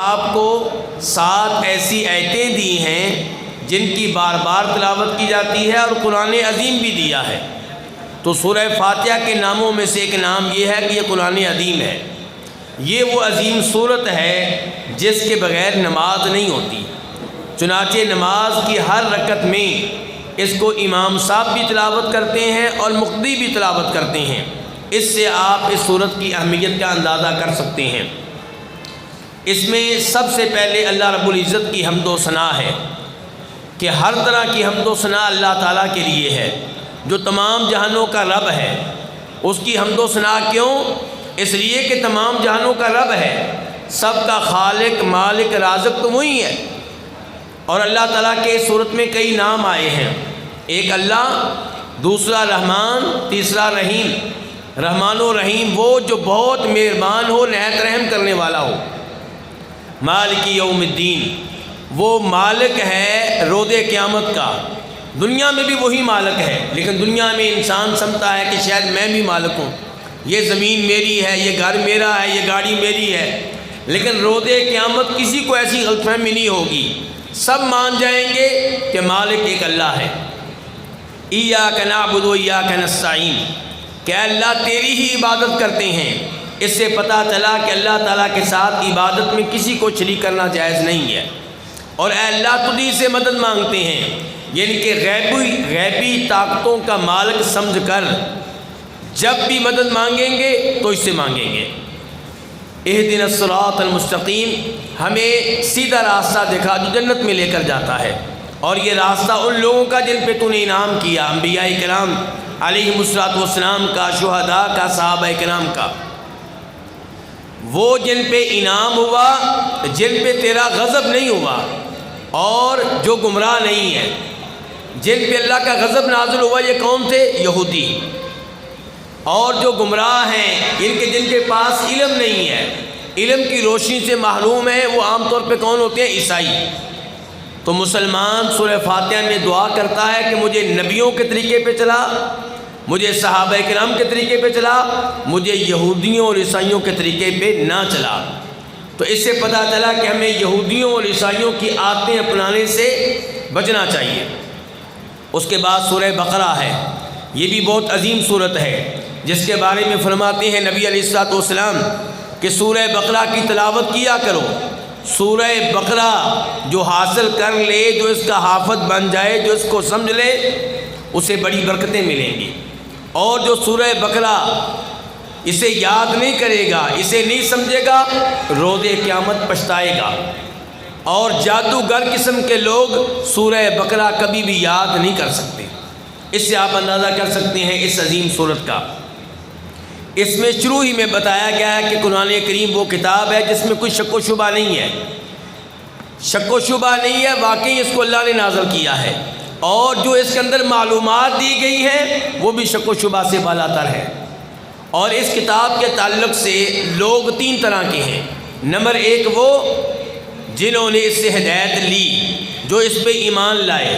آپ کو 7 ایسی آیتیں دی ہیں جن کی بار بار تلاوت کی جاتی ہے اور قرآن عظیم بھی دیا ہے۔ تو سورہ فاتحہ کے ناموں میں سے ایک نام یہ ہے کہ یہ قرآن عظیم ہے۔ یہ وہ عظیم صورت ہے جس کے بغیر نماز نہیں ہوتی، چنانچہ نماز کی ہر رکعت میں اس کو امام صاحب بھی تلاوت کرتے ہیں اور مقتدی بھی تلاوت کرتے ہیں۔ اس سے آپ اس صورت کی اہمیت کا اندازہ کر سکتے ہیں۔ اس میں سب سے پہلے اللہ رب العزت کی حمد و ثنا ہے کہ ہر طرح کی حمد و ثنا اللہ تعالیٰ کے لیے ہے جو تمام جہانوں کا رب ہے۔ اس کی حمد و ثنا کیوں؟ اس لیے کہ تمام جہانوں کا رب ہے، سب کا خالق مالک رازق تو وہی ہے۔ اور اللہ تعالیٰ کے اس صورت میں کئی نام آئے ہیں، ایک اللہ، دوسرا رحمان، تیسرا رحیم۔ رحمان و رحیم وہ جو بہت مہربان ہو، نہایت رحم کرنے والا ہو۔ مالک یوم الدین وہ مالک ہے روز قیامت کا۔ دنیا میں بھی وہی مالک ہے، لیکن دنیا میں انسان سمجھتا ہے کہ شاید میں بھی مالک ہوں، یہ زمین میری ہے، یہ گھر میرا ہے، یہ گاڑی میری ہے۔ لیکن روز قیامت کسی کو ایسی غلط فہمی نہیں ہوگی، سب مان جائیں گے کہ مالک ایک اللہ ہے۔ ایاک نعبد و ایاک نستعین، کہ اللہ تیری ہی عبادت کرتے ہیں۔ اس سے پتہ چلا کہ اللہ تعالیٰ کے ساتھ عبادت میں کسی کو شریک کرنا جائز نہیں ہے، اور اے اللہ تجھی سے مدد مانگتے ہیں، یعنی کہ غیبی طاقتوں کا مالک سمجھ کر جب بھی مدد مانگیں گے تو اس سے مانگیں گے۔ اہدنا الصراط المستقیم، ہمیں سیدھا راستہ دکھا جو جنت میں لے کر جاتا ہے، اور یہ راستہ ان لوگوں کا جن پہ تو نے انعام کیا، انبیاء کرام علیہم الصلوۃ والسلام کا، شہداء کا، صحابہ کرام کا، وہ جن پہ انعام ہوا، جن پہ تیرا غضب نہیں ہوا، اور جو گمراہ نہیں ہے، جن پہ اللہ کا غضب نازل ہوا۔ یہ کون تھے؟ یہودی۔ اور جو گمراہ ہیں، جن کے پاس علم نہیں ہے، علم کی روشنی سے محروم ہے، وہ عام طور پہ کون ہوتے ہیں؟ عیسائی۔ تو مسلمان سورہ فاتحہ میں دعا کرتا ہے کہ مجھے نبیوں کے طریقے پہ چلا، مجھے صحابہ کرام کے طریقے پہ چلا، مجھے یہودیوں اور عیسائیوں کے طریقے پہ نہ چلا۔ تو اس سے پتہ چلا کہ ہمیں یہودیوں اور عیسائیوں کی عادتیں اپنانے سے بچنا چاہیے۔ اس کے بعد سورہ بقرہ ہے، یہ بھی بہت عظیم صورت ہے، جس کے بارے میں فرماتے ہیں نبی علیہ الصلوۃ والسلام کہ سورہ بقرہ کی تلاوت کیا کرو۔ سورہ بقرہ جو حاصل کر لے، جو اس کا حافظ بن جائے، جو اس کو سمجھ لے، اسے بڑی برکتیں ملیں گی۔ اور جو سورہ بقرہ اسے یاد نہیں کرے گا، اسے نہیں سمجھے گا، روز قیامت پچھتائے گا۔ اور جادوگر قسم کے لوگ سورہ بقرہ کبھی بھی یاد نہیں کر سکتے۔ اس سے آپ اندازہ کر سکتے ہیں اس عظیم صورت کا۔ اس میں شروع ہی میں بتایا گیا ہے کہ قرآن کریم وہ کتاب ہے جس میں کوئی شک و شبہ نہیں ہے، شک و شبہ نہیں ہے، واقعی اس کو اللہ نے نازل کیا ہے، اور جو اس کے اندر معلومات دی گئی ہیں وہ بھی شک و شبہ سے بالا تر ہے۔ اور اس کتاب کے تعلق سے لوگ 3 طرح کے ہیں۔ نمبر 1 وہ جنہوں نے اس سے ہدایت لی، جو اس پہ ایمان لائے،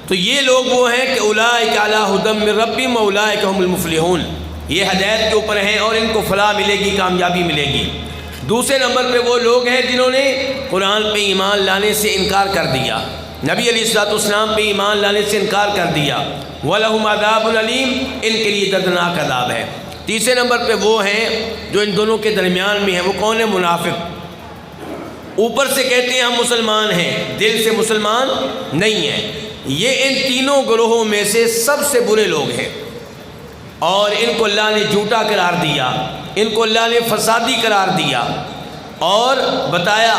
تو یہ لوگ وہ ہیں کہ اولئک علی ھدی من ربہم واولئک ھم المفلحون، یہ ہدایت کے اوپر ہیں اور ان کو فلاح ملے گی، کامیابی ملے گی۔ دوسرے نمبر پہ وہ لوگ ہیں جنہوں نے قرآن پہ ایمان لانے سے انکار کر دیا، نبی علیہ الصلوۃ والسلام پہ ایمان لانے سے انکار کر دیا، وَلَهُمْ عَذَابٌ أَلِيمٌ، ان کے لیے دردناک عذاب ہے۔ تیسرے نمبر پہ وہ ہیں جو ان دونوں کے درمیان میں ہیں، وہ کون ہے؟ منافق، اوپر سے کہتے ہیں ہم مسلمان ہیں، دل سے مسلمان نہیں ہیں۔ یہ ان تینوں گروہوں میں سے سب سے برے لوگ ہیں، اور ان کو اللہ نے جھوٹا قرار دیا، ان کو اللہ نے فسادی قرار دیا، اور بتایا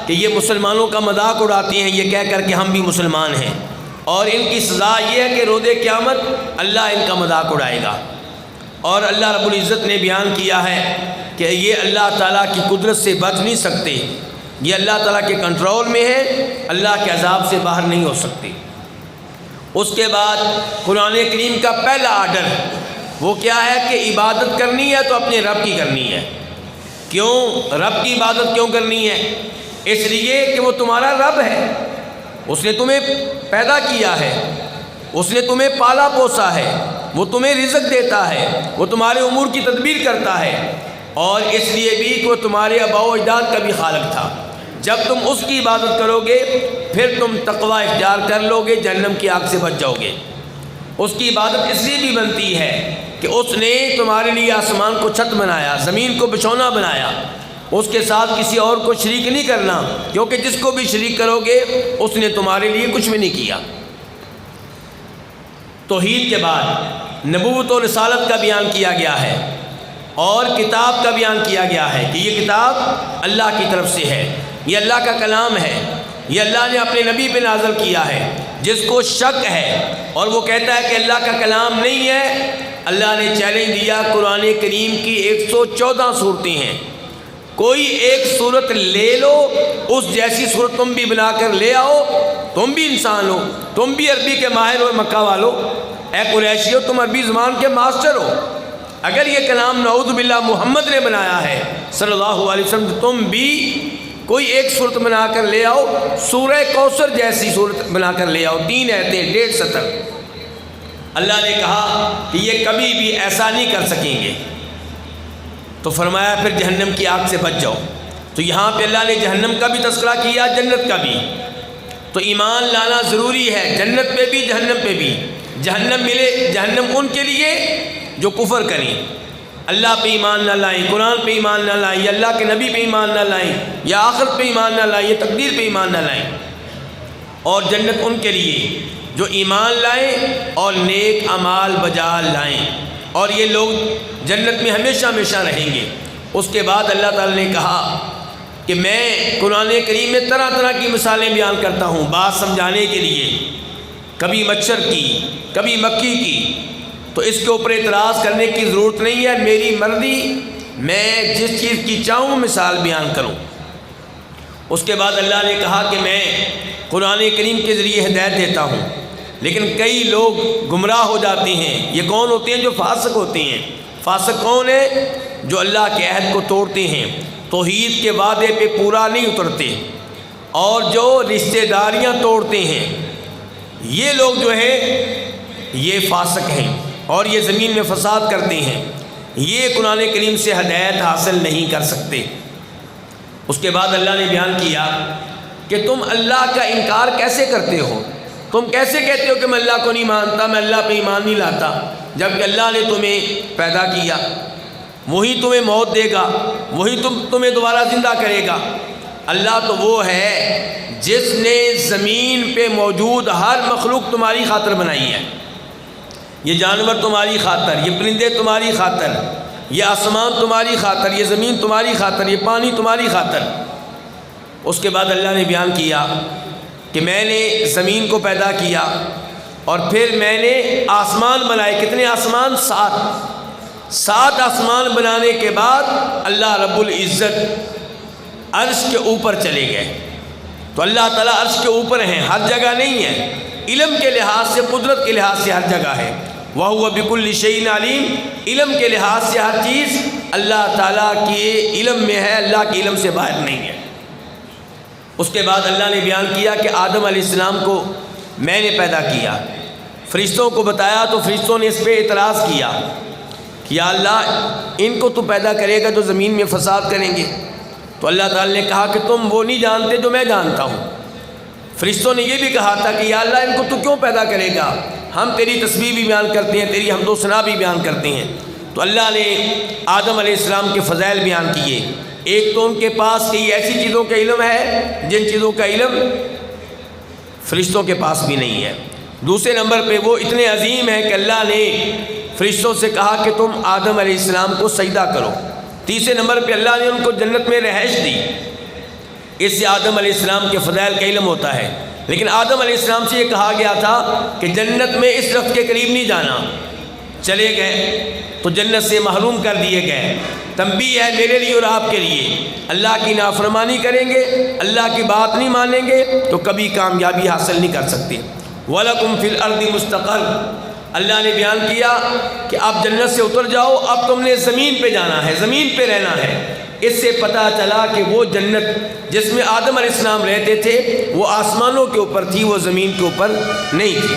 کہ یہ مسلمانوں کا مذاق اڑاتے ہیں یہ کہہ کر کہ ہم بھی مسلمان ہیں، اور ان کی سزا یہ ہے کہ روز قیامت اللہ ان کا مذاق اڑائے گا۔ اور اللہ رب العزت نے بیان کیا ہے کہ یہ اللہ تعالیٰ کی قدرت سے بچ نہیں سکتے، یہ اللہ تعالیٰ کے کنٹرول میں ہے، اللہ کے عذاب سے باہر نہیں ہو سکتے۔ اس کے بعد قرآن کریم کا پہلا آرڈر وہ کیا ہے کہ عبادت کرنی ہے تو اپنے رب کی کرنی ہے۔ کیوں رب کی عبادت کیوں کرنی ہے؟ اس لیے کہ وہ تمہارا رب ہے، اس نے تمہیں پیدا کیا ہے، اس نے تمہیں پالا پوسا ہے، وہ تمہیں رزق دیتا ہے، وہ تمہارے امور کی تدبیر کرتا ہے۔ اور اس لیے بھی کہ وہ تمہارے آباء و اجداد کا بھی خالق تھا۔ جب تم اس کی عبادت کرو گے پھر تم تقوی اختیار کر لو گے، جہنم کی آگ سے بچ جاؤ گے۔ اس کی عبادت اس لیے بھی بنتی ہے کہ اس نے تمہارے لیے آسمان کو چھت بنایا، زمین کو بچھونا بنایا، اس کے ساتھ کسی اور کو شریک نہیں کرنا، کیونکہ جس کو بھی شریک کرو گے اس نے تمہارے لیے کچھ بھی نہیں کیا۔ توحید کے بعد نبوت و رسالت کا بیان کیا گیا ہے اور کتاب کا بیان کیا گیا ہے کہ یہ کتاب اللہ کی طرف سے ہے، یہ اللہ کا کلام ہے، یہ اللہ نے اپنے نبی پہ نازل کیا ہے۔ جس کو شک ہے اور وہ کہتا ہے کہ اللہ کا کلام نہیں ہے، اللہ نے چیلنج دیا، قرآن کریم کی 114 صورتیں ہیں، کوئی ایک صورت لے لو، اس جیسی صورت تم بھی بنا کر لے آؤ، تم بھی انسان ہو، تم بھی عربی کے ماہر ہو، مکہ والو، اے قریشی ہو، تم عربی زبان کے ماسٹر ہو، اگر یہ کلام نعوذ باللہ محمد نے بنایا ہے صلی اللہ علیہ وسلم، تم بھی کوئی ایک صورت بنا کر لے آؤ، سورہ کوثر جیسی صورت بنا کر لے آؤ، 3 آیتیں 1.5 سطر۔ اللہ نے کہا کہ یہ کبھی بھی ایسا نہیں کر سکیں گے، تو فرمایا پھر جہنم کی آگ سے بچ جاؤ۔ تو یہاں پہ اللہ نے جہنم کا بھی تذکرہ کیا، جنت کا بھی، تو ایمان لانا ضروری ہے، جنت پہ بھی جہنم پہ بھی۔ جہنم ملے، جہنم ان کے لیے جو کفر کریں، اللہ پہ ایمان نہ لائیں، قرآن پہ ایمان نہ لائیں، یا اللہ کے نبی پہ ایمان نہ لائیں، یا آخرت پہ ایمان نہ لائیں، یا تقدیر پہ ایمان نہ لائیں۔ اور جنت ان کے لیے جو ایمان لائیں اور نیک اعمال بجا لائیں، اور یہ لوگ جنت میں ہمیشہ ہمیشہ رہیں گے۔ اس کے بعد اللہ تعالی نے کہا کہ میں قرآن کریم میں طرح طرح کی مثالیں بیان کرتا ہوں بات سمجھانے کے لیے، کبھی مچھر کی، کبھی مکھی کی، تو اس کے اوپر اعتراض کرنے کی ضرورت نہیں ہے، میری مرضی، میں جس چیز کی چاہوں مثال بیان کروں۔ اس کے بعد اللہ نے کہا کہ میں قرآن کریم کے ذریعے ہدایت دیتا ہوں، لیکن کئی لوگ گمراہ ہو جاتے ہیں۔ یہ کون ہوتے ہیں؟ جو فاسق ہوتے ہیں۔ فاسق کون ہے؟ جو اللہ کے عہد کو توڑتے ہیں، توحید کے وعدے پہ پورا نہیں اترتے، اور جو رشتہ داریاں توڑتے ہیں، یہ لوگ جو ہیں یہ فاسق ہیں اور یہ زمین میں فساد کرتے ہیں، یہ قرآن کریم سے ہدایت حاصل نہیں کر سکتے۔ اس کے بعد اللہ نے بیان کیا کہ تم اللہ کا انکار کیسے کرتے ہو، تم کیسے کہتے ہو کہ میں اللہ کو نہیں مانتا، میں اللہ پہ ایمان نہیں لاتا، جبکہ اللہ نے تمہیں پیدا کیا، وہی تمہیں موت دے گا، وہی تمہیں دوبارہ زندہ کرے گا۔ اللہ تو وہ ہے جس نے زمین پہ موجود ہر مخلوق تمہاری خاطر بنائی ہے، یہ جانور تمہاری خاطر، یہ پرندے تمہاری خاطر، یہ آسمان تمہاری خاطر، یہ زمین تمہاری خاطر، یہ پانی تمہاری خاطر۔ اس کے بعد اللہ نے بیان کیا کہ میں نے زمین کو پیدا کیا اور پھر میں نے آسمان بنائے۔ کتنے آسمان؟ 7 آسمان بنانے کے بعد اللہ رب العزت عرش کے اوپر چلے گئے۔ تو اللہ تعالیٰ عرش کے اوپر ہیں، ہر جگہ نہیں ہے، علم کے لحاظ سے، قدرت کے لحاظ سے ہر جگہ ہے۔ وَهُوَ بِكُلِّ شَيْءٍ عَلِيمٌ، علم کے لحاظ سے ہر چیز اللہ تعالیٰ کے علم میں ہے، اللہ کے علم سے باہر نہیں ہے۔ اس کے بعد اللہ نے بیان کیا کہ آدم علیہ السلام کو میں نے پیدا کیا، فرشتوں کو بتایا تو فرشتوں نے اس پہ اعتراض کیا کہ یا اللہ ان کو تو پیدا کرے گا جو زمین میں فساد کریں گے۔ تو اللہ تعالیٰ نے کہا کہ تم وہ نہیں جانتے جو میں جانتا ہوں۔ فرشتوں نے یہ بھی کہا تھا کہ یا اللہ ان کو تو کیوں پیدا کرے گا، ہم تیری تسبیح بھی بیان کرتے ہیں، تیری حمد و ثنا بھی بیان کرتے ہیں۔ تو اللہ نے آدم علیہ السلام کے فضائل بیان کیے۔ ایک تو ان کے پاس کئی ایسی چیزوں کا علم ہے جن چیزوں کا علم فرشتوں کے پاس بھی نہیں ہے۔ دوسرے نمبر پہ وہ اتنے عظیم ہیں کہ اللہ نے فرشتوں سے کہا کہ تم آدم علیہ السلام کو سجدہ کرو۔ تیسرے نمبر پہ اللہ نے ان کو جنت میں رہائش دی۔ اس سے آدم علیہ السلام کے فضائل کا علم ہوتا ہے۔ لیکن آدم علیہ السلام سے یہ کہا گیا تھا کہ جنت میں اس درخت کے قریب نہیں جانا، چلے گئے تو جنت سے محروم کر دیے گئے۔ تنبیہ ہے میرے لیے اور آپ کے لیے، اللہ کی نافرمانی کریں گے، اللہ کی بات نہیں مانیں گے تو کبھی کامیابی حاصل نہیں کر سکتے۔ وَلَكُمْ فِي الْأَرْضِ مُسْتَقَرٌّ، اللہ نے بیان کیا کہ آپ جنت سے اتر جاؤ، اب تم نے زمین پہ جانا ہے، زمین پہ رہنا ہے۔ اس سے پتہ چلا کہ وہ جنت جس میں آدم علیہ السلام رہتے تھے وہ آسمانوں کے اوپر تھی، وہ زمین کے اوپر نہیں تھی۔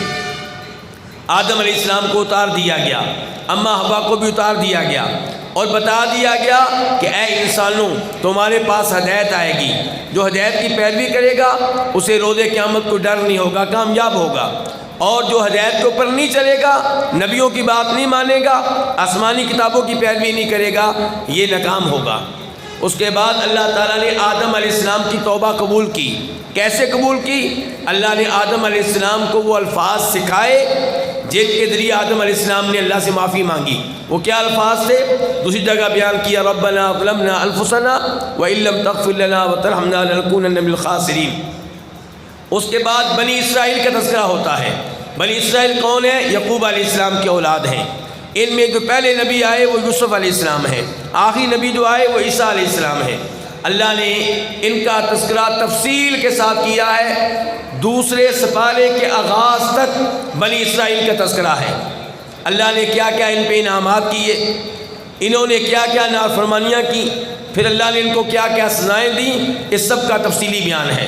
آدم علیہ السلام کو اتار دیا گیا، اماں حوا کو بھی اتار دیا گیا، اور بتا دیا گیا کہ اے انسانوں تمہارے پاس ہدایت آئے گی، جو ہدایت کی پیروی کرے گا اسے روز قیامت کو ڈر نہیں ہوگا، کامیاب ہوگا، اور جو ہدایت کے اوپر نہیں چلے گا، نبیوں کی بات نہیں مانے گا، آسمانی کتابوں کی پیروی نہیں کرے گا، یہ ناکام ہوگا۔ اس کے بعد اللہ تعالیٰ نے آدم علیہ السلام کی توبہ قبول کی۔ کیسے قبول کی؟ اللہ نے آدم علیہ السلام کو وہ الفاظ سکھائے جن کے ذریعے آدم علیہ السلام نے اللہ سے معافی مانگی۔ وہ کیا الفاظ تھے؟ دوسری جگہ بیان کیا، ربنا ظلمنا انفسنا وان لم تغفر لنا وترحمنا لنکونن من الخاسرین۔ اس کے بعد بنی اسرائیل کا تذکرہ ہوتا ہے۔ بنی اسرائیل کون ہے؟ یعقوب علیہ السلام کی اولاد ہیں۔ ان میں جو پہلے نبی آئے وہ یوسف علیہ السلام ہیں، آخری نبی جو آئے وہ عیسیٰ علیہ السلام ہیں۔ اللہ نے ان کا تذکرہ تفصیل کے ساتھ کیا ہے، دوسرے سپارے کے آغاز تک بنی اسرائیل کا تذکرہ ہے۔ اللہ نے کیا کیا ان پہ انعامات کیے، انہوں نے کیا کیا نافرمانیاں کی، پھر اللہ نے ان کو کیا کیا سزائیں دیں، اس سب کا تفصیلی بیان ہے۔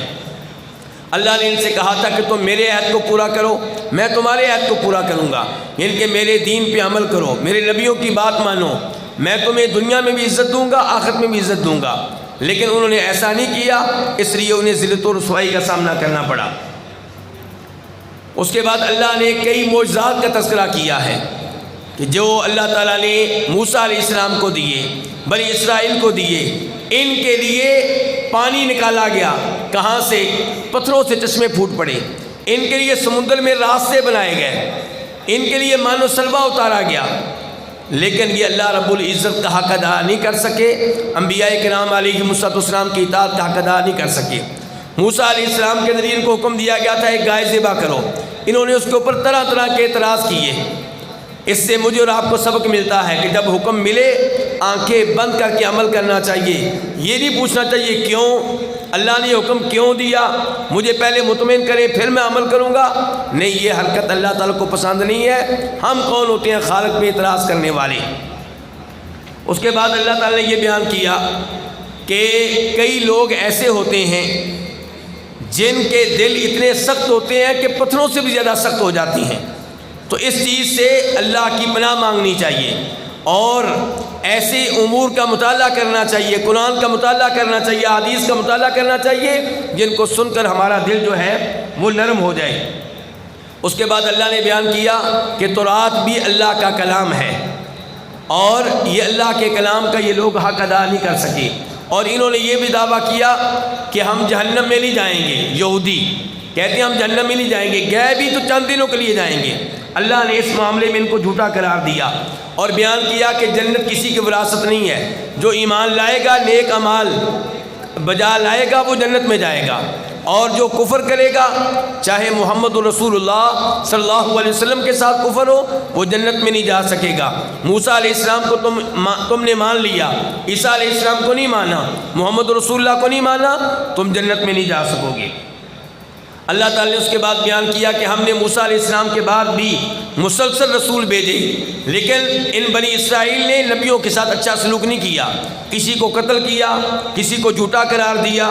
اللہ نے ان سے کہا تھا کہ تم میرے عہد کو پورا کرو، میں تمہارے عہد کو پورا کروں گا، یعنی کہ میرے دین پہ عمل کرو، میرے نبیوں کی بات مانو، میں تمہیں دنیا میں بھی عزت دوں گا، آخرت میں بھی عزت دوں گا۔ لیکن انہوں نے ایسا نہیں کیا، اس لیے انہیں ذلت و رسوائی کا سامنا کرنا پڑا۔ اس کے بعد اللہ نے کئی معجزات کا تذکرہ کیا ہے کہ جو اللہ تعالیٰ نے موسیٰ علیہ السلام کو دیے، بنی اسرائیل کو دیے۔ ان کے لیے پانی نکالا گیا، کہاں سے؟ پتھروں سے چشمے پھوٹ پڑے۔ ان کے لیے سمندر میں راستے بنائے گئے، ان کے لیے مان و سلوہ اتارا گیا، لیکن یہ اللہ رب العزت کا حق ادا نہیں کر سکے، انبیاء کرام علیہ السلام کی اطاعت کا حق ادا نہیں کر سکے۔ موسیٰ علیہ السلام کے ذریعے ان کو حکم دیا گیا تھا ایک گائے ذبح کرو، انہوں نے اس کے اوپر طرح طرح کے اعتراض کیے۔ اس سے مجھے اور آپ کو سبق ملتا ہے کہ جب حکم ملے آنکھیں بند کر کے عمل کرنا چاہیے، یہ نہیں پوچھنا چاہیے کیوں اللہ نے حکم کیوں دیا، مجھے پہلے مطمئن کرے پھر میں عمل کروں گا۔ نہیں، یہ حرکت اللہ تعالیٰ کو پسند نہیں ہے۔ ہم کون ہوتے ہیں خالق پہ اعتراض کرنے والے؟ اس کے بعد اللہ تعالیٰ نے یہ بیان کیا کہ کئی لوگ ایسے ہوتے ہیں جن کے دل اتنے سخت ہوتے ہیں کہ پتھروں سے بھی زیادہ سخت ہو جاتی ہیں، تو اس چیز سے اللہ کی پناہ مانگنی چاہیے اور ایسے امور کا مطالعہ کرنا چاہیے، قرآن کا مطالعہ کرنا چاہیے، حدیث کا مطالعہ کرنا چاہیے، جن کو سن کر ہمارا دل جو ہے وہ نرم ہو جائے۔ اس کے بعد اللہ نے بیان کیا کہ تورات بھی اللہ کا کلام ہے اور یہ اللہ کے کلام کا یہ لوگ حق ادا نہیں کر سکے، اور انہوں نے یہ بھی دعویٰ کیا کہ ہم جہنم میں نہیں جائیں گے۔ یہودی کہتے ہیں ہم جہنم میں نہیں جائیں گے، گئے بھی تو چند دنوں کے لیے جائیں گے۔ اللہ نے اس معاملے میں ان کو جھوٹا قرار دیا اور بیان کیا کہ جنت کسی کی وراثت نہیں ہے، جو ایمان لائے گا، نیک اعمال بجا لائے گا، وہ جنت میں جائے گا، اور جو کفر کرے گا، چاہے محمد رسول اللہ صلی اللہ علیہ وسلم کے ساتھ کفر ہو، وہ جنت میں نہیں جا سکے گا۔ موسیٰ علیہ السلام کو تم نے مان لیا، عیسیٰ علیہ السلام کو نہیں مانا، محمد رسول اللہ کو نہیں مانا، تم جنت میں نہیں جا سکو گے۔ اللہ تعالیٰ نے اس کے بعد بیان کیا کہ ہم نے موسیٰ علیہ السلام کے بعد بھی مسلسل رسول بھیجے، لیکن ان بنی اسرائیل نے نبیوں کے ساتھ اچھا سلوک نہیں کیا، کسی کو قتل کیا، کسی کو جھوٹا قرار دیا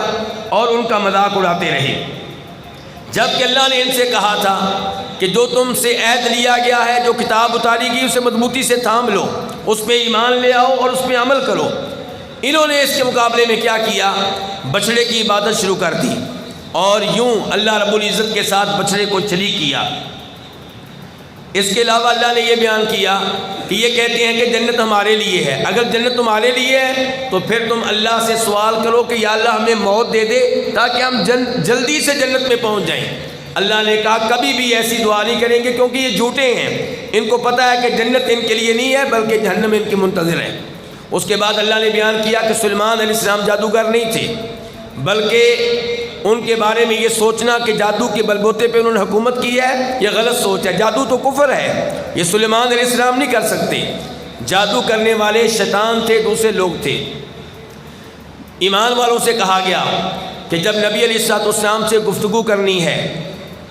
اور ان کا مذاق اڑاتے رہے۔ جبکہ اللہ نے ان سے کہا تھا کہ جو تم سے عہد لیا گیا ہے، جو کتاب اتاری گئی، اسے مضبوطی سے تھام لو، اس پہ ایمان لے آؤ اور اس پہ عمل کرو۔ انہوں نے اس کے مقابلے میں کیا کیا؟ بچڑے کی عبادت شروع کر دی اور یوں اللہ رب العزت کے ساتھ بچڑے کو شریک کیا۔ اس کے علاوہ اللہ نے یہ بیان کیا کہ یہ کہتے ہیں کہ جنت ہمارے لیے ہے، اگر جنت تمہارے لیے ہے تو پھر تم اللہ سے سوال کرو کہ یا اللہ ہمیں موت دے دے تاکہ ہم جلدی سے جنت میں پہنچ جائیں۔ اللہ نے کہا کبھی بھی ایسی دعا نہیں کریں گے، کیونکہ یہ جھوٹے ہیں، ان کو پتہ ہے کہ جنت ان کے لیے نہیں ہے بلکہ جہنم ان کے منتظر ہے۔ اس کے بعد اللہ نے بیان کیا کہ سلیمان علیہ السلام جادوگر نہیں تھے، بلکہ ان کے بارے میں یہ سوچنا کہ جادو کے بلبوتے پہ انہوں نے حکومت کی ہے، یہ غلط سوچ ہے۔ جادو تو کفر ہے، یہ سلیمان علیہ السلام نہیں کر سکتے۔ جادو کرنے والے شیطان تھے، دوسرے لوگ تھے۔ ایمان والوں سے کہا گیا کہ جب نبی علیہ السلام سے گفتگو کرنی ہے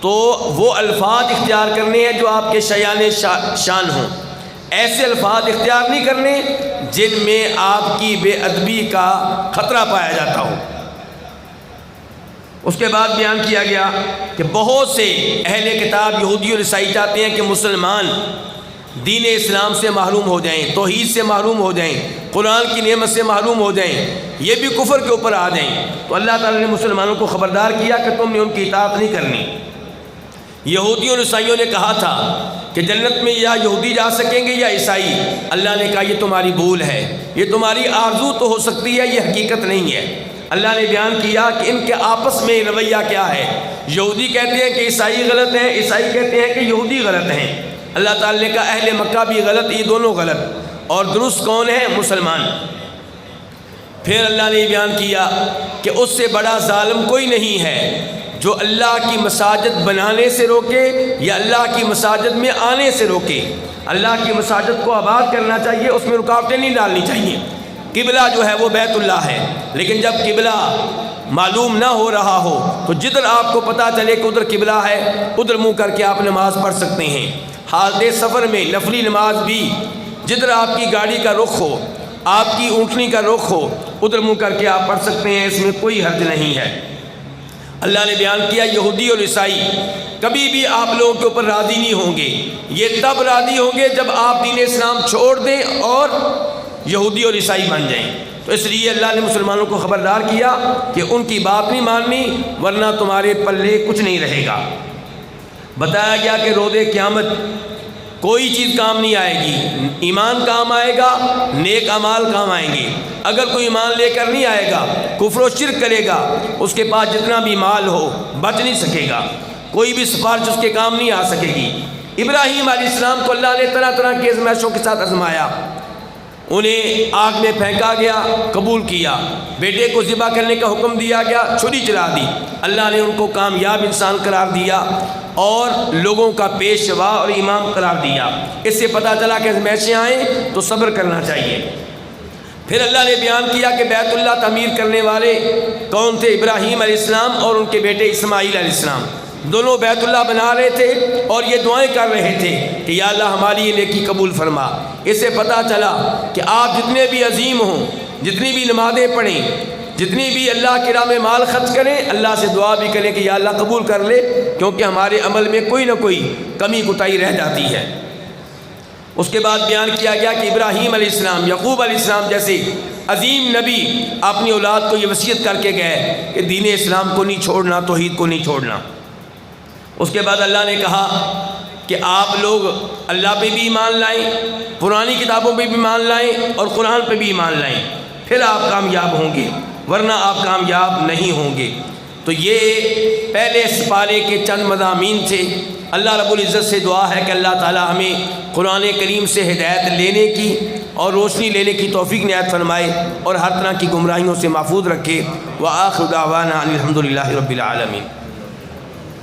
تو وہ الفاظ اختیار کرنے ہیں جو آپ کے شایان شان ہوں، ایسے الفاظ اختیار نہیں کرنے جن میں آپ کی بے ادبی کا خطرہ پایا جاتا ہو۔ اس کے بعد بیان کیا گیا کہ بہت سے اہل کتاب یہودی اور عیسائی چاہتے ہیں کہ مسلمان دین اسلام سے محروم ہو جائیں، توحید سے محروم ہو جائیں، قرآن کی نعمت سے محروم ہو جائیں، یہ بھی کفر کے اوپر آ جائیں، تو اللہ تعالیٰ نے مسلمانوں کو خبردار کیا کہ تم نے ان کی اطاعت نہیں کرنی۔ یہودیوں اور عیسائیوں نے کہا تھا کہ جنت میں یا یہودی جا سکیں گے یا عیسائی، اللہ نے کہا یہ تمہاری بھول ہے، یہ تمہاری آرزو تو ہو سکتی ہے، یہ حقیقت نہیں ہے۔ اللہ نے بیان کیا کہ ان کے آپس میں رویہ کیا ہے، یہودی کہتے ہیں کہ عیسائی غلط ہیں، عیسائی کہتے ہیں کہ یہودی غلط ہیں۔ اللہ تعالیٰ نے کہا اہل مکہ بھی غلط، یہ دونوں غلط، اور درست کون ہے؟ مسلمان۔ پھر اللہ نے بیان کیا کہ اس سے بڑا ظالم کوئی نہیں ہے جو اللہ کی مساجد بنانے سے روکے یا اللہ کی مساجد میں آنے سے روکے۔ اللہ کی مساجد کو آباد کرنا چاہیے، اس میں رکاوٹیں نہیں ڈالنی چاہیے۔ قبلہ جو ہے وہ بیت اللہ ہے، لیکن جب قبلہ معلوم نہ ہو رہا ہو تو جدھر آپ کو پتہ چلے کہ ادھر قبلہ ہے ادھر منہ کر کے آپ نماز پڑھ سکتے ہیں۔ حالت سفر میں نفلی نماز بھی جدھر آپ کی گاڑی کا رخ ہو، آپ کی اونٹنی کا رخ ہو، ادھر منہ کر کے آپ پڑھ سکتے ہیں، اس میں کوئی حرج نہیں ہے۔ اللہ نے بیان کیا یہودی اور عیسائی کبھی بھی آپ لوگوں کے اوپر راضی نہیں ہوں گے، یہ تب راضی ہوں گے جب آپ دین اسلام چھوڑ دیں اور یہودی اور عیسائی بن جائیں۔ تو اس لیے اللہ نے مسلمانوں کو خبردار کیا کہ ان کی بات نہیں ماننی ورنہ تمہارے پلے کچھ نہیں رہے گا۔ بتایا گیا کہ روز قیامت کوئی چیز کام نہیں آئے گی، ایمان کام آئے گا، نیک اعمال کام آئیں گے۔ اگر کوئی ایمان لے کر نہیں آئے گا، کفر و شرک کرے گا، اس کے پاس جتنا بھی مال ہو بچ نہیں سکے گا، کوئی بھی سفارش اس کے کام نہیں آ سکے گی۔ ابراہیم علیہ السلام کو اللہ نے طرح طرح کی آزمائشوں کے ساتھ آزمایا، انہیں آگ میں پھینکا گیا، قبول کیا، بیٹے کو ذبح کرنے کا حکم دیا گیا، چھری چلا دی، اللہ نے ان کو کامیاب انسان قرار دیا اور لوگوں کا پیشوا اور امام قرار دیا۔ اس سے پتہ چلا کہ آزمائشیں آئیں تو صبر کرنا چاہیے۔ پھر اللہ نے بیان کیا کہ بیت اللہ تعمیر کرنے والے کون تھے؟ ابراہیم علیہ السلام اور ان کے بیٹے اسماعیل علیہ السلام، دونوں بیت اللہ بنا رہے تھے اور یہ دعائیں کر رہے تھے کہ یا اللہ ہماری یہ نیکی قبول فرما۔ اس سے پتہ چلا کہ آپ جتنے بھی عظیم ہوں، جتنی بھی نمازیں پڑھیں، جتنی بھی اللہ کی راہ میں مال خرچ کریں، اللہ سے دعا بھی کریں کہ یا اللہ قبول کر لے، کیونکہ ہمارے عمل میں کوئی نہ کوئی کمی کوتاہی رہ جاتی ہے۔ اس کے بعد بیان کیا گیا کہ ابراہیم علیہ السلام، یعقوب علیہ السلام جیسے عظیم نبی اپنی اولاد کو یہ وصیت کر کے گئے کہ دین اسلام کو نہیں چھوڑنا، توحید کو نہیں چھوڑنا۔ اس کے بعد اللہ نے کہا کہ آپ لوگ اللہ پہ بھی ایمان لائیں، پرانی کتابوں پہ بھی ایمان لائیں اور قرآن پہ بھی ایمان لائیں، پھر آپ کامیاب ہوں گے، ورنہ آپ کامیاب نہیں ہوں گے۔ تو یہ پہلے سپارے کے چند مضامین تھے۔ اللہ رب العزت سے دعا ہے کہ اللہ تعالی ہمیں قرآن کریم سے ہدایت لینے کی اور روشنی لینے کی توفیق عنایت فرمائے اور ہر طرح کی گمراہیوں سے محفوظ رکھے۔ وآخر دعوانا ان الحمد للہ رب العالمین۔